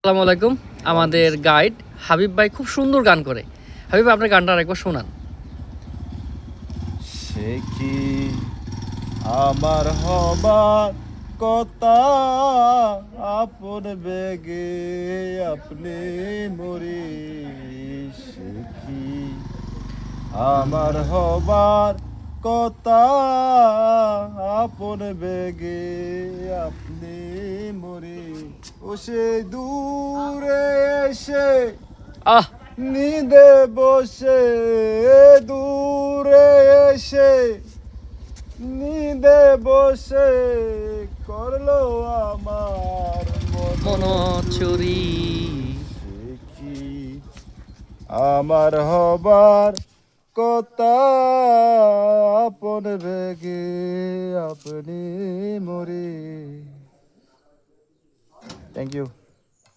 আসসালামু আলাইকুম। আমাদের গাইড হাবিব ভাই খুব সুন্দর গান করে। হাবিব ভাই আপনার গানটা আরেকবার শোনান। সে কি আমার হবার কথা আপন বেগে আপনি মরি, সে কি আমার হবার কথা আপন বেগে আপনি মরি, ও সে দূরে এসে আহ নিদে বসে, দূরে এসে নিদে বসে করলো আমার মন চুরি। সে কি আমার হবার কথা আপন বেগে আপনি মরি। Thank you.